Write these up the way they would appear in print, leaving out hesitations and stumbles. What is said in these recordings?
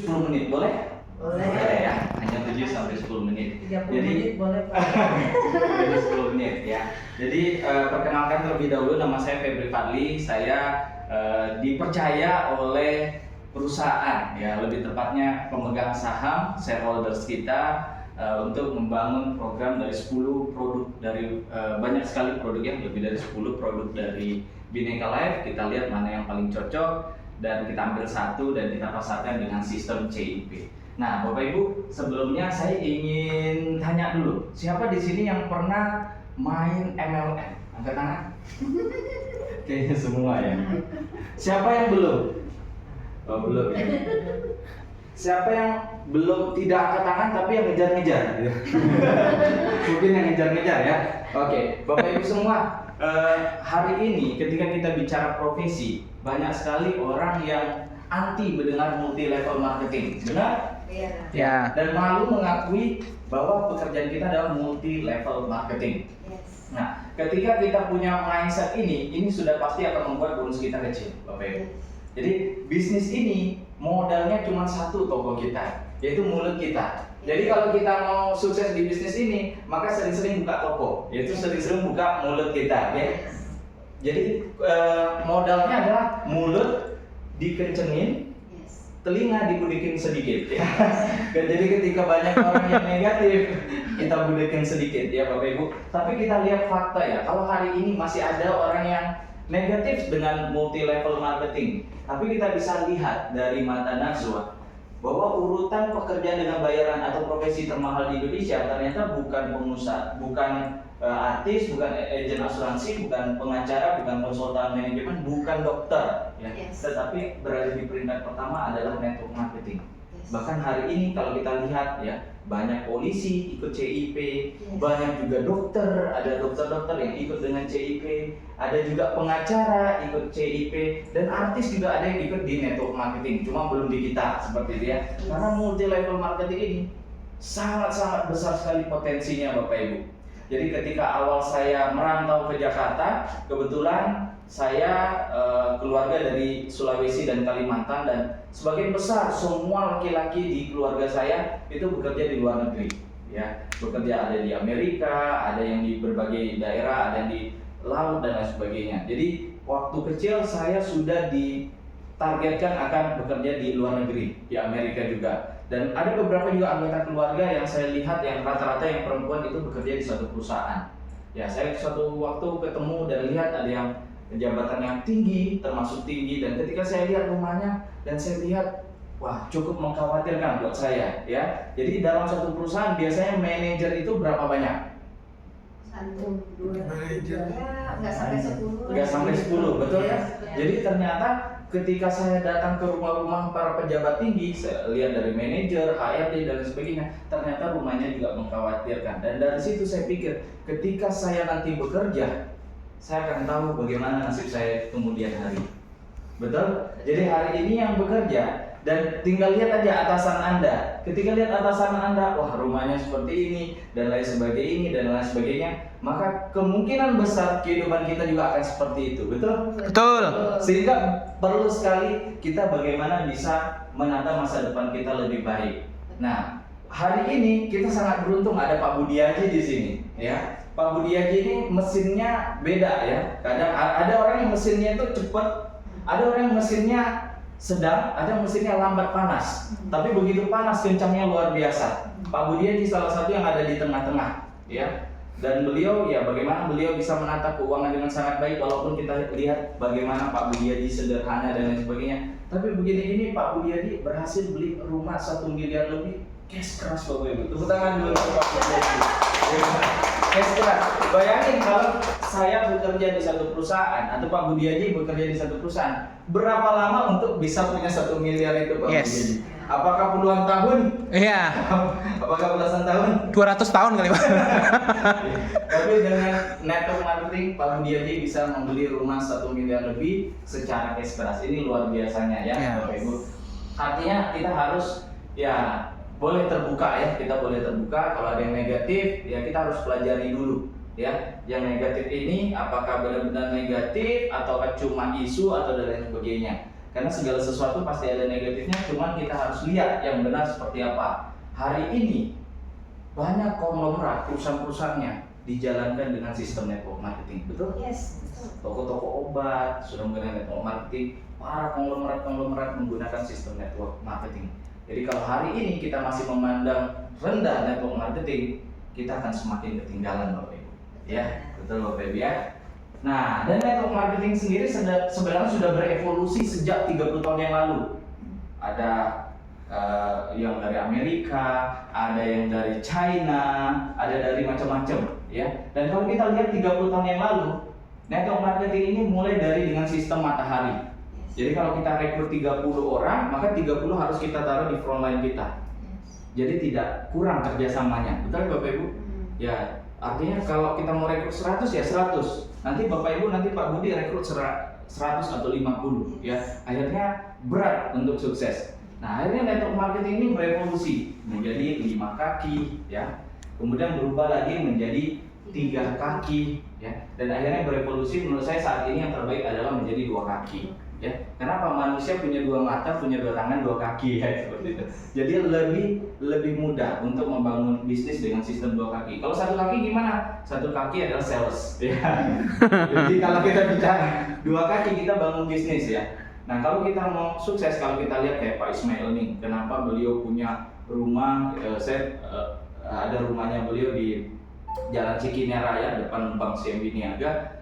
10 menit, boleh? Boleh. Boleh ya, hanya 7 sampai 10 menit. 30 Jadi menit boleh Pak. 10 menit ya. Jadi perkenalkan terlebih dahulu, nama saya Febri Fadli. Saya dipercaya oleh perusahaan ya, lebih tepatnya pemegang saham shareholders kita untuk membangun program dari 10 produk dari banyak sekali produknya, lebih dari 10 produk dari Bhinneka Life. Kita lihat mana yang paling cocok dan kita ambil satu dan kita pasarkan dengan sistem CIP. Nah, Bapak Ibu, sebelumnya saya ingin tanya dulu, siapa di sini yang pernah main MLM? Angkat tangan. Kayaknya semua ya. Siapa yang belum? Oh, belum ya. Siapa yang belum tidak angkat tangan tapi yang ngejar-ngejar? Mungkin yang ngejar-ngejar ya. Oke, Bapak Ibu semua, hari ini ketika kita bicara profesi, banyak sekali orang yang anti mendengar multi level marketing. Benar? Iya. Ya. Dan malu mengakui bahwa pekerjaan kita adalah multi level marketing. Yes. Nah, ketika kita punya mindset ini sudah pasti akan membuat bonus kita kecil, Bapak Ibu. Jadi bisnis ini modalnya cuma satu toko kita, yaitu mulut kita. Jadi kalau kita mau sukses di bisnis ini, maka sering-sering buka toko, yaitu sering-sering buka mulut kita. Ya. Jadi modalnya adalah mulut dikencengin, telinga dibudekin sedikit. Ya. Jadi ketika banyak orang yang negatif, kita budekin sedikit ya Bapak Ibu. Tapi kita lihat fakta ya, kalau hari ini masih ada orang yang negatif dengan multi level marketing. Tapi kita bisa lihat dari mata Najwa bahwa urutan pekerjaan dengan bayaran atau profesi termahal di Indonesia ternyata bukan pengusaha, bukan artis, bukan agen asuransi, bukan pengacara, bukan konsultan manajemen, bukan dokter ya. Yes. Tetapi berada di peringkat pertama adalah network marketing. Bahkan hari ini kalau kita lihat ya, banyak polisi ikut CIP, banyak juga dokter, ada dokter-dokter yang ikut dengan CIP, ada juga pengacara ikut CIP, dan artis juga ada yang ikut di network marketing, cuma belum di kita seperti itu ya. Karena multi level marketing ini sangat-sangat besar sekali potensinya Bapak Ibu. Jadi ketika awal saya merantau ke Jakarta, kebetulan saya keluarga dari Sulawesi dan Kalimantan, dan sebagian besar semua laki-laki di keluarga saya itu bekerja di luar negeri ya, bekerja ada di Amerika, ada yang di berbagai daerah, ada yang di laut dan lain sebagainya. Jadi waktu kecil saya sudah ditargetkan akan bekerja di luar negeri, di Amerika juga. Dan ada beberapa juga anggota keluarga yang saya lihat yang rata-rata yang perempuan itu bekerja di suatu perusahaan. Ya, saya suatu waktu ketemu dan lihat ada yang jabatan yang tinggi, termasuk tinggi, dan ketika saya lihat rumahnya dan saya lihat, wah cukup mengkhawatirkan buat saya ya. Jadi dalam satu perusahaan biasanya manajer itu berapa banyak? Satu, dua, Manajer. ya, nggak sampai 10. Nggak sampai 10, betul ya? Ya. Jadi ternyata ketika saya datang ke rumah-rumah para pejabat tinggi, saya lihat dari manajer, HRD dan sebagainya, ternyata rumahnya juga mengkhawatirkan. Dan dari situ saya pikir, ketika saya nanti bekerja, saya akan tahu bagaimana nasib saya kemudian hari. Betul? Jadi hari ini yang bekerja, dan tinggal lihat aja atasan Anda. Ketika lihat atasan Anda, wah rumahnya seperti ini dan lain sebagainya, maka kemungkinan besar kehidupan kita juga akan seperti itu. Betul? Betul. Sehingga perlu sekali kita bagaimana bisa menata masa depan kita lebih baik. Nah, hari ini kita sangat beruntung ada Pak Budiaji di sini, ya. Pak Budiaji ini mesinnya beda ya. Kadang ada orang yang mesinnya itu cepat, ada orang yang mesinnya sedang, ada yang mesinnya lambat panas. Tapi begitu panas kencangnya luar biasa. Pak Budiaji salah satu yang ada di tengah-tengah, ya. Dan beliau ya bagaimana beliau bisa menata keuangan dengan sangat baik, walaupun kita lihat bagaimana Pak Budiaji sederhana dan lain sebagainya. Tapi begini ini Pak Budiaji berhasil beli rumah 1 miliar lebih cash keras Bapak Ibu. Tepuk tangan dulu untuk Pak Budiaji. Cash keras. Bayangin kalau saya bekerja di satu perusahaan atau Pak Budiaji bekerja di satu perusahaan, berapa lama untuk bisa punya 1 miliar itu Pak Yes. Budiaji? Apakah puluhan tahun? Iya. Apakah belasan tahun? 200 tahun kali Pak. Tapi dengan network marketing, Pak Budiaji bisa membeli rumah 1 miliar lebih secara cash keras. Ini luar biasanya ya, Ya. Bapak Ibu. Artinya kita harus ya boleh terbuka ya, kita boleh terbuka. Kalau ada yang negatif, ya kita harus pelajari dulu ya. Yang negatif ini apakah benar-benar negatif ataukah cuma isu atau dan lain sebagainya. Karena segala sesuatu pasti ada negatifnya, cuman kita harus lihat yang benar seperti apa. Hari ini banyak konglomerat perusahaan-perusahaannya dijalankan dengan sistem network marketing, betul? Yes, betul. Toko-toko obat sudah menggunakan network marketing, para konglomerat menggunakan sistem network marketing. Jadi kalau hari ini kita masih memandang rendah network marketing, kita akan semakin ketinggalan Bapak Ibu. Ya, betul Bapak Ibu ya. Nah, dan network marketing sendiri sebenarnya sudah berevolusi sejak 30 tahun yang lalu. Ada yang dari Amerika, ada yang dari China, ada dari macam-macam ya. Dan kalau kita lihat 30 tahun yang lalu, network marketing ini mulai dari dengan sistem matahari. Jadi kalau kita rekrut 30 orang, maka 30 harus kita taruh di front line kita. Jadi tidak kurang kerjasamanya, betul Bapak Ibu? Ya, artinya kalau kita mau rekrut 100 ya 100. Nanti Bapak Ibu, nanti Pak Budi rekrut 100 atau 50 ya. Akhirnya berat untuk sukses. Nah, akhirnya network marketing ini berevolusi menjadi 5 kaki ya. Kemudian berubah lagi menjadi 3 kaki ya. Dan akhirnya berevolusi menurut saya saat ini yang terbaik adalah menjadi 2 kaki. Ya, kenapa manusia punya 2 mata, punya 2 tangan, 2 kaki ya seperti itu. Jadi lebih mudah untuk membangun bisnis dengan sistem 2 kaki. Kalau 1 kaki gimana? 1 kaki adalah sales ya. Jadi kalau kita bicara 2 kaki kita bangun bisnis ya. Nah, kalau kita mau sukses, kalau kita lihat kayak Pak Ismail nih, kenapa beliau punya rumah, ada rumahnya beliau di Jalan Cikini Raya depan Bank CMB Niaga.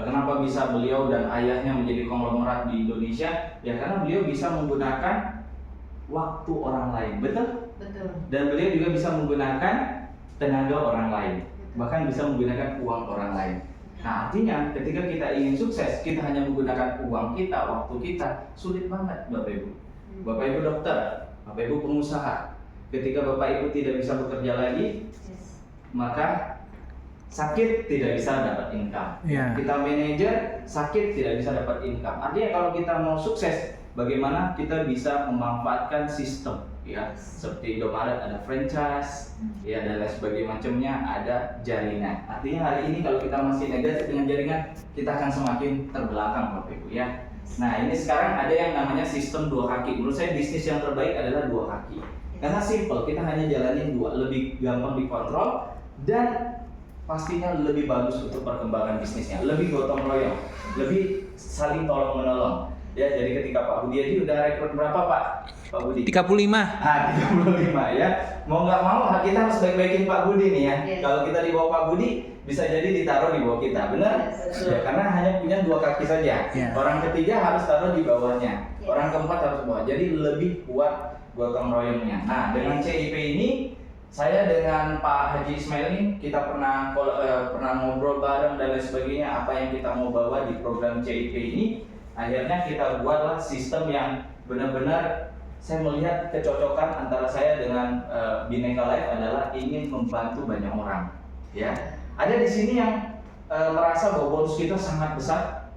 Kenapa bisa beliau dan ayahnya menjadi konglomerat di Indonesia? Ya karena beliau bisa menggunakan waktu orang lain, betul? Betul. Dan beliau juga bisa menggunakan tenaga orang lain, bahkan bisa menggunakan uang orang lain. Nah artinya ketika kita ingin sukses, kita hanya menggunakan uang kita, waktu kita, sulit banget Bapak Ibu. Bapak Ibu dokter, Bapak Ibu pengusaha, ketika Bapak Ibu tidak bisa bekerja lagi, maka sakit tidak bisa dapat income. Kita manajer sakit tidak bisa dapat income. Artinya kalau kita mau sukses, bagaimana kita bisa memanfaatkan sistem ya, seperti Indomaret ada franchise ya, dan lain sebagainya macamnya, ada jaringan. Artinya hari ini kalau kita masih negatif dengan jaringan, kita akan semakin terbelakang Bapak Ibu ya. Nah ini sekarang ada yang namanya sistem 2 kaki. Menurut saya bisnis yang terbaik adalah 2 kaki. Karena simple, kita hanya jalanin 2, lebih gampang dikontrol dan pastinya lebih bagus untuk perkembangan bisnisnya, lebih gotong royong, lebih saling tolong menolong. Ya, jadi ketika Pak Budi aja udah rekrut berapa Pak? Pak Budi? 35. 35 ya. Mau nggak mau kita harus baik-baikin Pak Budi nih ya. Yes. Kalau kita di bawah Pak Budi, bisa jadi ditaruh di bawah kita, benar? Yes. Ya, karena hanya punya 2 kaki saja. Yeah. Orang ketiga harus taruh di bawahnya. Yes. Orang keempat harus bawah. Jadi lebih kuat gotong royongnya. Nah, dengan CIP ini saya dengan Pak Haji Ismail ini kita pernah ngobrol bareng dan lain sebagainya, apa yang kita mau bawa di program CIP ini. Akhirnya kita buatlah sistem yang benar-benar saya melihat kecocokan antara saya dengan Bhinneka Life adalah ingin membantu banyak orang. Ya, ada di sini yang merasa bahwa bonus kita sangat besar.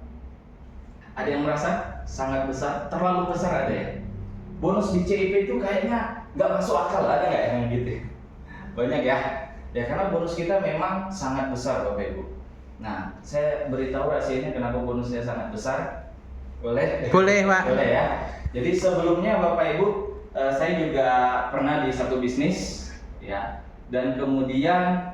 Ada yang merasa sangat besar, terlalu besar ada ya. Bonus di CIP itu kayaknya nggak masuk akal, ada nggak yang gitu? Banyak ya. Ya karena bonus kita memang sangat besar Bapak Ibu. Nah, saya beritahu rahasianya kenapa bonusnya sangat besar. Boleh? Boleh, Pak. Boleh ya. Jadi sebelumnya Bapak Ibu, saya juga pernah di satu bisnis ya. Dan kemudian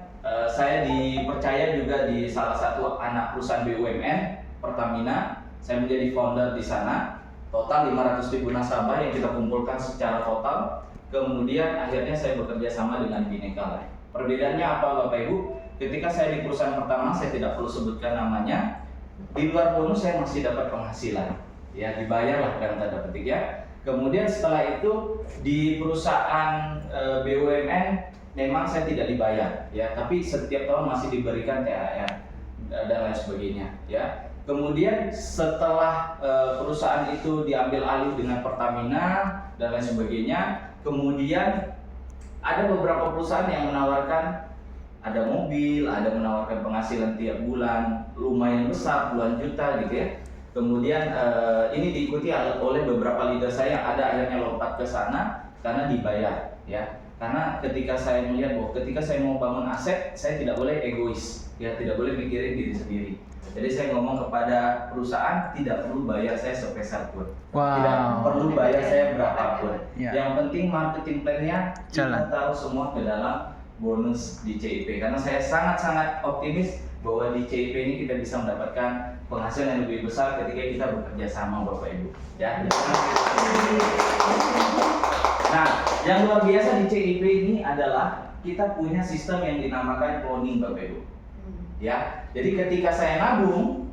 saya dipercaya juga di salah satu anak perusahaan BUMN Pertamina. Saya menjadi founder di sana. Total 500.000 nasabah yang kita kumpulkan secara total. Kemudian akhirnya saya bekerja sama dengan Bhinneka Life. Perbedaannya apa Bapak Ibu? Ketika saya di perusahaan pertama, saya tidak perlu sebutkan namanya. Di luar bonus saya masih dapat penghasilan. Ya, dibayar lah dalam tanda petik ya. Kemudian setelah itu di perusahaan BUMN memang saya tidak dibayar ya, tapi setiap tahun masih diberikan THR dan lain sebagainya ya. Kemudian setelah perusahaan itu diambil alih dengan Pertamina dan lain sebagainya, kemudian ada beberapa perusahaan yang menawarkan ada mobil, ada menawarkan penghasilan tiap bulan lumayan besar, puluhan juta gitu ya. Kemudian ini diikuti oleh beberapa leader saya yang ada akhirnya lompat ke sana karena dibayar ya. Karena ketika saya melihat bahwa ketika saya mau bangun aset, saya tidak boleh egois ya, tidak boleh mikirin diri sendiri. Jadi saya ngomong kepada perusahaan tidak perlu bayar saya sepeser pun, Wow. tidak perlu bayar saya berapapun. Ya. Yang penting marketing plan-nya Jalan. kita taruh semua ke dalam bonus di CIP. Karena saya sangat-sangat optimis bahwa di CIP ini kita bisa mendapatkan penghasilan yang lebih besar ketika kita bekerja sama Bapak Ibu. Ya. Nah, yang luar biasa di CIP ini adalah kita punya sistem yang dinamakan cloning Bapak Ibu. Ya, jadi ketika saya nabung,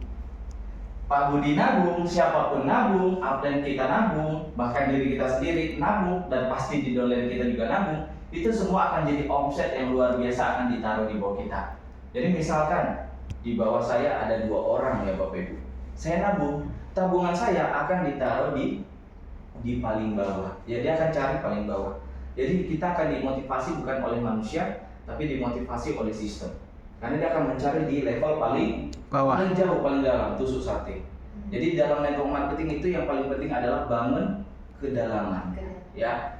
Pak Budi nabung, siapapun nabung, upline kita nabung, bahkan diri kita sendiri nabung, dan pasti di dolar kita juga nabung, itu semua akan jadi omset yang luar biasa akan ditaruh di bawah kita. Jadi misalkan di bawah saya ada 2 orang ya Bapak Ibu, saya nabung, tabungan saya akan ditaruh di paling bawah. Ya, dia akan cari paling bawah. Jadi kita akan dimotivasi bukan oleh manusia, tapi dimotivasi oleh sistem. Karena dia akan mencari di level paling Bawah. paling jauh, paling dalam, tusuk sate. Jadi dalam network marketing itu yang paling penting adalah bangun kedalaman. Ya,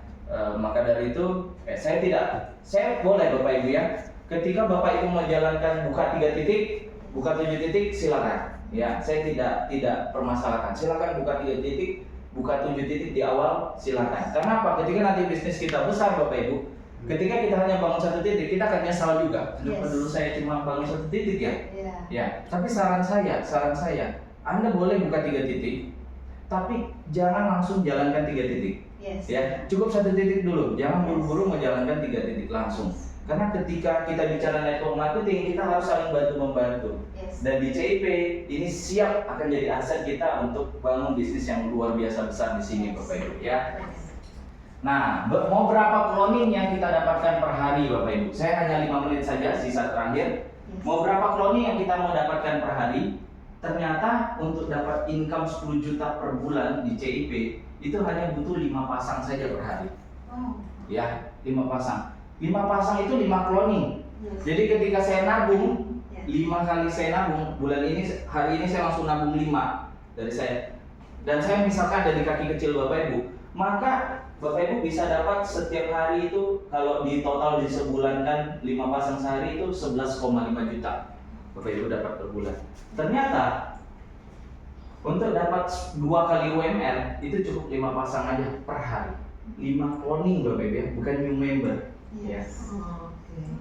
maka dari itu saya boleh Bapak Ibu ya. Ketika Bapak Ibu menjalankan buka 3 titik, buka 7 titik, silakan. Ya, saya tidak permasalahkan. Silakan buka 3 titik, buka 7 titik di awal, silakan. Karena apa? Ketika nanti bisnis kita besar Bapak Ibu, ketika kita hanya bangun 1 titik, kita akan nyesal juga. Kenapa dulu saya cuma bangun 1 titik ya? Ya, tapi saran saya, Anda boleh buka 3 titik, tapi jangan langsung jalankan 3 titik. Ya, cukup 1 titik dulu, jangan buru-buru menjalankan 3 titik langsung. Karena ketika kita bicara network marketing, kita harus saling bantu-membantu. Dan di CIP ini siap akan jadi aset kita untuk bangun bisnis yang luar biasa besar di sini Bapak Ibu ya. Nah, mau berapa cloning yang kita dapatkan per hari Bapak Ibu? Saya hanya 5 menit saja sisa terakhir. Mau berapa cloning yang kita mau dapatkan per hari? Ternyata untuk dapat income 10 juta per bulan di CIP itu hanya butuh 5 pasang saja per hari. Ya, 5 pasang. 5 pasang itu 5 cloning. Jadi ketika saya nabung, 5 kali saya nabung, bulan ini, hari ini saya langsung nabung 5 dari saya. Dan saya misalkan dari kaki kecil Bapak Ibu, maka Bapak Ibu bisa dapat setiap hari itu kalau di total di sebulan kan 5 pasang sehari itu 11,5 juta Bapak Ibu dapat per bulan. Ternyata untuk dapat 2 kali UMR itu cukup 5 pasang aja per hari. 5 cloning Bapak Ibu ya, bukan new member. Ya.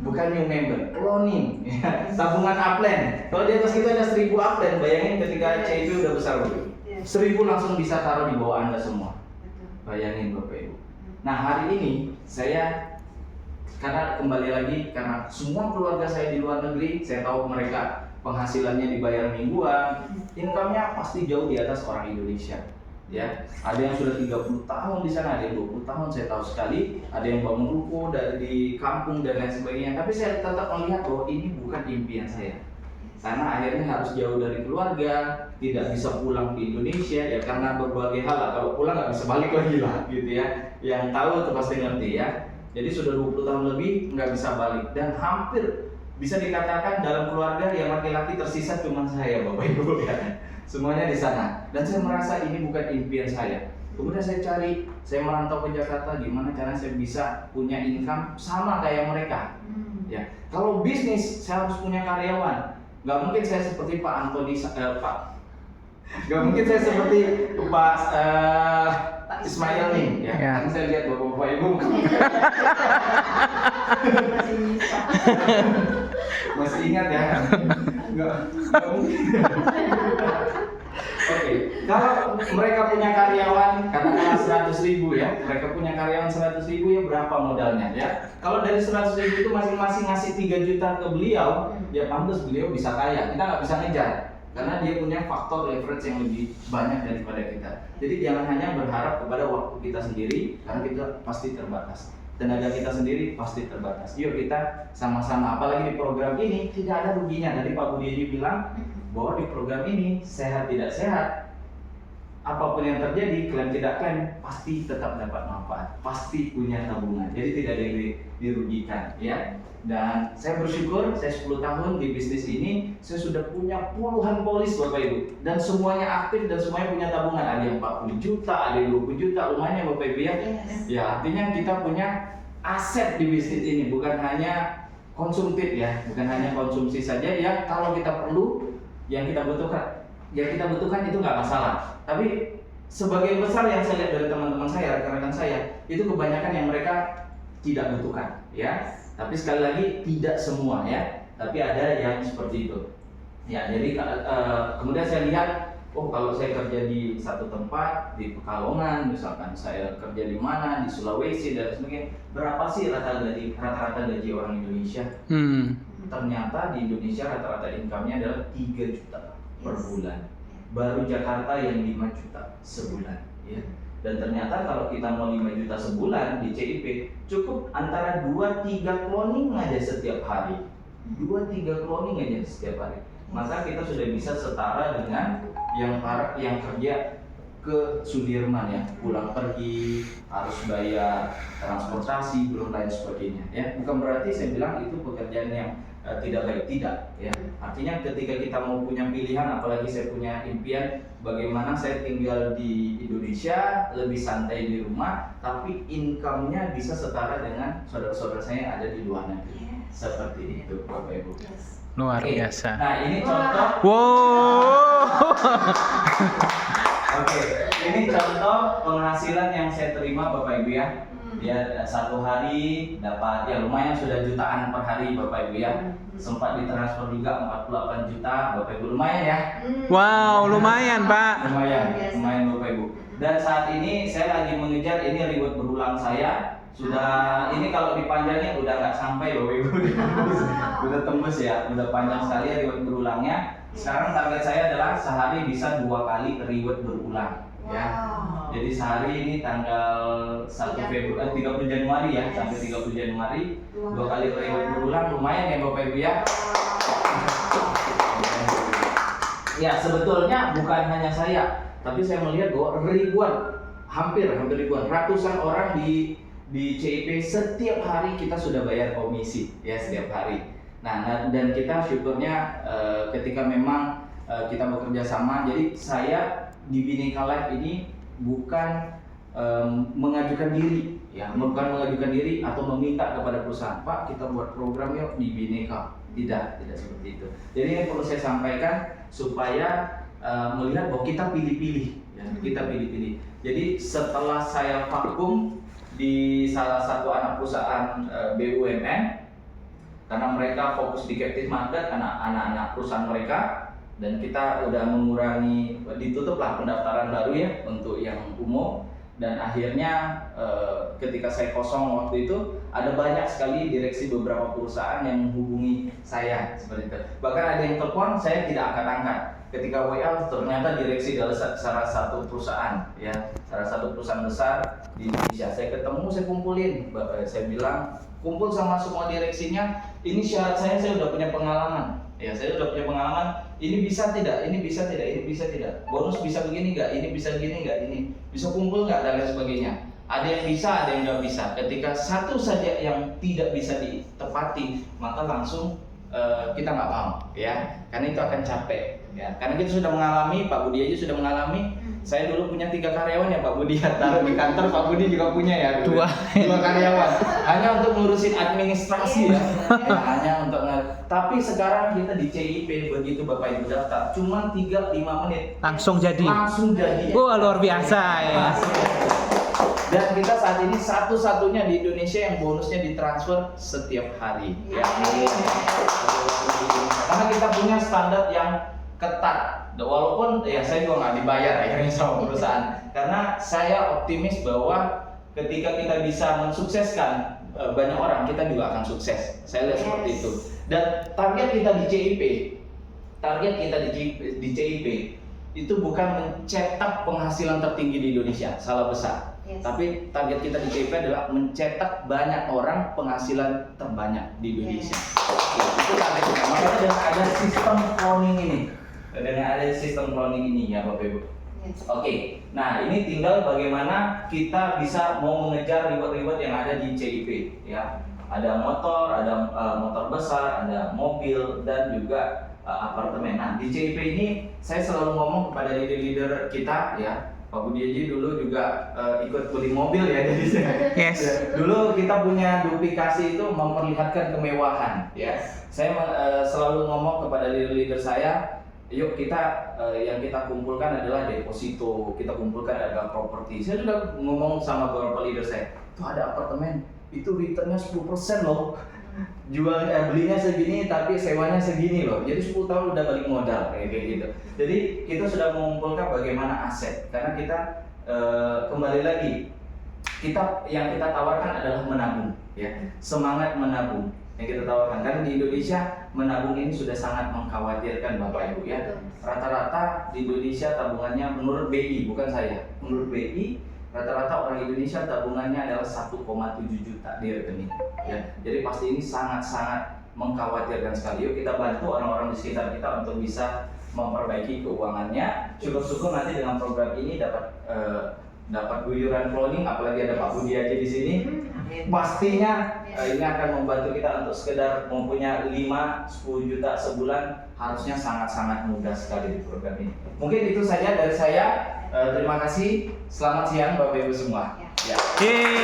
Bukan new member, cloning. Ya. Tabungan upline. Kalau di atas kita ada 1000 upline, bayangin ketika CIP udah besar Bapak Ibu. 1000 langsung bisa taruh di bawah Anda semua. Bayangin Bapak Ibu. Nah, hari ini saya karena kembali lagi karena semua keluarga saya di luar negeri, saya tahu mereka penghasilannya dibayar mingguan, income-nya pasti jauh di atas orang Indonesia. Ya, ada yang sudah 30 tahun di sana, ada yang 20 tahun saya tahu sekali, ada yang bangun ruko dari kampung dan lain sebagainya. Tapi saya tetap melihat bahwa ini bukan impian saya. Karena akhirnya harus jauh dari keluarga, tidak bisa pulang ke Indonesia ya karena berbagai hal lah. Kalau pulang nggak bisa balik lagi lah gitu ya. Yang tahu itu pasti ngerti ya. Jadi sudah 20 tahun lebih nggak bisa balik dan hampir bisa dikatakan dalam keluarga yang laki-laki tersisa cuma saya Bapak Ibu ya. Semuanya di sana. Dan saya merasa ini bukan impian saya. Kemudian saya cari, saya merantau ke Jakarta, gimana caranya saya bisa punya income sama kayak mereka. Ya, kalau bisnis saya harus punya karyawan. Gak mungkin saya seperti Pak Antoni, gak mungkin saya seperti Pak Ismail nih, ya. Kan saya lihat bapak-bapak ibu masih ingat ya, nggak mungkin. Oke, kalau mereka punya karyawan katakanlah 100.000 ya, mereka punya karyawan 100.000 ya berapa modalnya ya? Kalau dari 100.000 itu masing-masing ngasih 3 juta ke beliau, ya pantas beliau bisa kaya. Kita nggak bisa ngejar karena dia punya faktor leverage yang lebih banyak daripada kita. Jadi jangan hanya berharap kepada waktu kita sendiri karena kita pasti terbatas. Tenaga kita sendiri pasti terbatas. Yuk kita sama-sama, apalagi di program ini tidak ada ruginya. Tadi Pak Budi Eji bilang bahwa di program ini sehat tidak sehat, apapun yang terjadi, klaim tidak klaim, pasti tetap dapat manfaat, pasti punya tabungan, jadi tidak ada yang dirugikan ya. Dan saya bersyukur, saya 10 tahun di bisnis ini, saya sudah punya puluhan polis Bapak Ibu, dan semuanya aktif dan semuanya punya tabungan, ada yang 40 juta, ada yang 20 juta, lumayan Bapak Ibu ya. Ya artinya kita punya aset di bisnis ini, bukan hanya konsumtif ya, bukan hanya konsumsi saja ya. Kalau kita perlu, yang kita butuhkan itu nggak masalah. Tapi sebagian besar yang saya lihat dari teman-teman saya, rekan-rekan saya, itu kebanyakan yang mereka tidak butuhkan, ya. Tapi sekali lagi tidak semua, ya. Tapi ada yang seperti itu. Ya, jadi kemudian saya lihat, oh kalau saya kerja di satu tempat di Pekalongan, misalkan saya kerja di mana di Sulawesi dan sebagainya, berapa sih rata-rata gaji orang Indonesia? Ternyata di Indonesia rata-rata income-nya adalah 3 juta per bulan. Baru Jakarta yang 5 juta sebulan, ya. Dan ternyata kalau kita mau 5 juta sebulan di CIP, cukup antara 2-3 cloning aja setiap hari. 2-3 cloning aja setiap hari. Maka kita sudah bisa setara dengan yang kerja ke Sudirman, ya, pulang pergi harus bayar transportasi belum lain sebagainya, ya. Bukan berarti saya bilang itu pekerjaan yang tidak baik, tidak, ya. Artinya ketika kita mau punya pilihan, apalagi saya punya impian bagaimana saya tinggal di Indonesia lebih santai di rumah, tapi income-nya bisa setara dengan saudara-saudara saya yang ada di luar negeri. Seperti itu, Bapak Ibu. Luar biasa. Nah, ini contoh. Wow. Oke, ini contoh penghasilan yang saya terima, Bapak Ibu, ya. Ya, satu hari dapat ya lumayan, sudah jutaan per hari, Bapak Ibu, ya. Sempat ditransfer juga 48 juta, Bapak Ibu, lumayan ya. Wow, lumayan Pak. Lumayan Bapak Ibu. Dan saat ini saya lagi mengejar ini reward berulang saya. Sudah ini kalau dipanjangin udah nggak sampai, Bapak Ibu. Udah tembus ya, udah panjang sekali reward berulangnya. Sekarang target saya adalah sehari bisa 2 kali reward berulang, ya. Jadi sehari ini tanggal 1 Februari, 30 Januari ya, sampai 30 Januari 2 kali reward berulang, lumayan ya Bapak Ibu, ya. Ya, sebetulnya bukan hanya saya, tapi saya melihat bahwa hampir ribuan, ratusan orang di CIP setiap hari kita sudah bayar komisi, ya, setiap hari. Nah, dan kita syukurnya ketika memang kita bekerja sama, jadi saya di Bhinneka Life ini bukan mengajukan diri, ya, bukan mengajukan diri atau meminta kepada perusahaan, Pak kita buat program yuk di Bhinneka, tidak seperti itu. Jadi ini perlu saya sampaikan supaya melihat bahwa kita pilih-pilih, ya, kita pilih-pilih. Jadi setelah saya vakum di salah satu anak perusahaan BUMN, karena mereka fokus di captive market, anak-anak perusahaan mereka, dan kita udah mengurangi, ditutuplah pendaftaran baru ya untuk yang umum. Dan akhirnya ketika saya kosong waktu itu, ada banyak sekali direksi beberapa perusahaan yang menghubungi saya seperti itu. Bahkan ada yang telepon saya tidak angkat-angkat. Ketika WA ternyata direksi dari salah satu perusahaan, ya, salah satu perusahaan besar di Indonesia. Saya ketemu, saya kumpulin, saya bilang kumpul sama semua direksinya. Ini syarat saya udah punya pengalaman. Ya, saya udah punya pengalaman. Ini bisa tidak? Ini bisa tidak? Ini bisa tidak? Bonus bisa begini nggak? Ini bisa begini nggak? Ini bisa kumpul nggak? Dan lain sebagainya. Ada yang bisa, ada yang nggak bisa. Ketika satu saja yang tidak bisa ditepati, maka langsung kita nggak mau, ya. Karena itu akan capek, ya. Karena kita sudah mengalami, Pak Budi aja sudah mengalami. Saya dulu punya 3 karyawan ya Pak Budi, taruh di kantor. Pak Budi juga punya ya, 2 karyawan, hanya untuk ngurusin administrasi, ya. Hanya untuk tapi sekarang kita di CIP begitu Bapak Ibu daftar, cuma 3-5 menit Langsung jadi. Wah, luar biasa ya. Dan kita saat ini satu-satunya di Indonesia yang bonusnya ditransfer setiap hari, ya. Karena kita punya standar yang ketat. Walaupun ya saya juga nggak dibayar akhirnya sama perusahaan, karena saya optimis bahwa ketika kita bisa mensukseskan banyak orang, kita juga akan sukses. Saya lihat seperti itu. Dan target kita di CIP itu bukan mencetak penghasilan tertinggi di Indonesia, salah besar. Tapi target kita di CIP adalah mencetak banyak orang penghasilan terbanyak di Indonesia. Ya, itu target kita. Makanya dengan ada sistem cloning ini, ya Bapak Ibu. Oke, nah ini tinggal bagaimana kita bisa mau mengejar reward-reward yang ada di CIP, ya. Ada motor, ada motor besar, ada mobil, dan juga apartemen. Nah, di CIP ini saya selalu ngomong kepada leader-leader kita, ya. Pak Budi Aji dulu juga ikut beli mobil ya, jadi Yes. dulu kita punya duplikasi itu memperlihatkan kemewahan, ya. Saya selalu ngomong kepada leader-leader saya, yuk kita yang kita kumpulkan adalah deposito, kita kumpulkan adalah properti. Saya sudah ngomong sama beberapa leader saya, itu ada apartemen, itu returnnya 10% loh. Belinya segini tapi sewanya segini loh. Jadi 10 tahun udah balik modal kayak gitu. Jadi kita sudah mengumpulkan bagaimana aset, karena kita kembali lagi yang kita tawarkan adalah menabung, ya, semangat menabung yang kita tawarkan. Karena di Indonesia menabung ini sudah sangat mengkhawatirkan Bapak Ibu, ya. Rata-rata di Indonesia tabungannya menurut BI, bukan saya, menurut BI rata-rata orang Indonesia tabungannya adalah 1,7 juta di rekening, ya. Jadi pasti ini sangat-sangat mengkhawatirkan sekali. Yuk kita bantu orang-orang di sekitar kita untuk bisa memperbaiki keuangannya. Syukur-syukur nanti dengan program ini dapat guyuran cloning, apalagi ada Pak Budi aja di sini. Pastinya ini akan membantu kita untuk sekedar mempunyai 5-10 juta sebulan, harusnya sangat-sangat mudah sekali di program ini. Mungkin itu saja dari saya. Terima kasih. Selamat siang Bapak Ibu semua. Ya. Yeay.